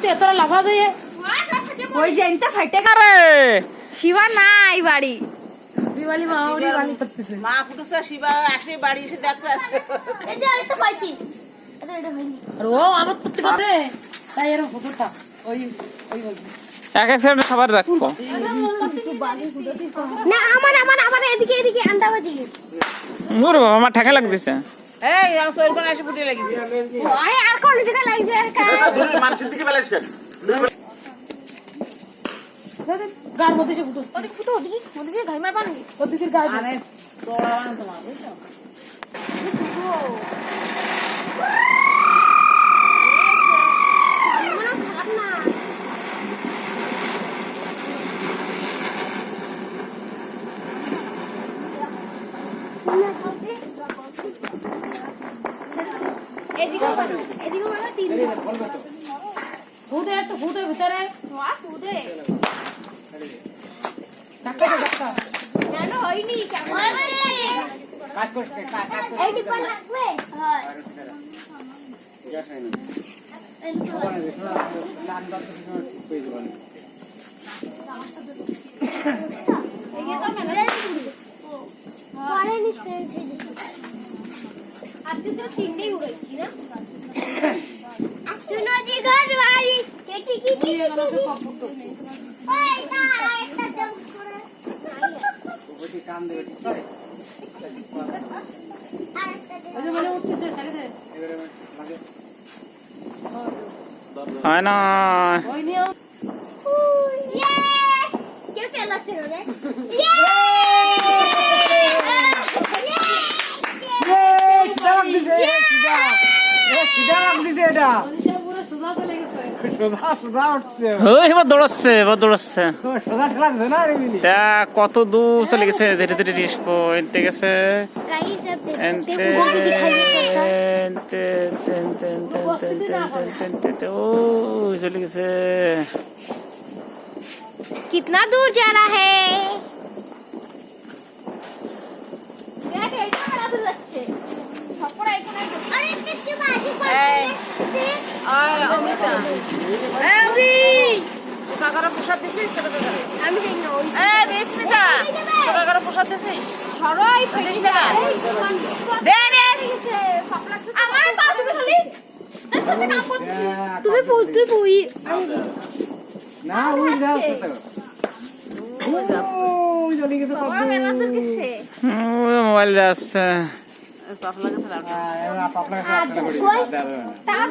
তোরা লাফা দিয়ে ওই জেনটা ফাইটে করে শিবা নাই বাড়ি বিবালি মা ওরি বালি করতেছে মা কুটুসা শিবা আসে বাড়ি এসে দেখছে এই যে আরেকটা পাইছি এটা হয়নি আর ও আমার করতে করতে তাই এর ফটোটা ওই ওই ওই এক এক সাইডে খাবার রাখবো না আমার এদিকে এদিকে আন্ডা ভাজি ওরে বাবা আমার ঠেকা লাগতেছে এই আমার শরীর কোন এসে ফুটে লাগিছে ওই আর কোন জায়গা লাগছে আর কা মানুষের দিকে বেলাস কেন গার মধ্যে সে ফুটো ওরে ফুটো ওদিকে গাই মারবা নাকি ওদিকে গায়ে আরে তোড়া বান তোমার বুঝছো এদিকে বানো তিন ফুটে একটু ফুটে ভিতরে ফুটে ধাক্কা দে ধাক্কা কেন হয়নি কেমন কাজ করছে কাজ এই ডিপা লাগবে হ্যাঁ আজকে সব তিনটেই উড়াইছি না শুনো যে ঘর বাড়ি কেটি কিটি ওই না একটা জম করে বুঝি কাম দেবে আরেকটা ওই যে মানে উঠতেছে ছেড়ে দে এবারে লাগে হয় না ওই নিয়ে ইয়ে কেউ খেলাচ্ছে না রে ইয়ে সিধা লাগতেছে সিধা লাগতেছে এটা মনীষা পুরো সুজা চলে গেছে সোজা উঠছে ওই এবার দৌড়াচ্ছে সোজা ঠেলাচ্ছে না রে মিলি তা কত দূর চলে গেছে ধীরে ধীরে রিস্পো এনতে গেছে गाइस अब देख सकते এনতে हैं वो भी दिखाई देता है এনতে ও চলে গেছে कितना दूर जा रहा है अरे कितनी बाजी আয় অমৃতা এই অমৃ কাকারা প্রসাদ দিছিস ছোট কাকারা আমি দেখি না ওই এই বিস্মিতা ছোট কাকারা প্রসাদ দিছিস সরাই দিস টাকা দে রে আমার পা তুমি খালি তুমি তুই পুই না ওই যাচ্ছে তো ওই চলে গেছে আমার মেলা তো কিসে মোবাইল যাচ্ছে পাপলা কাছে রাখ আপনার কাছে কই টাকা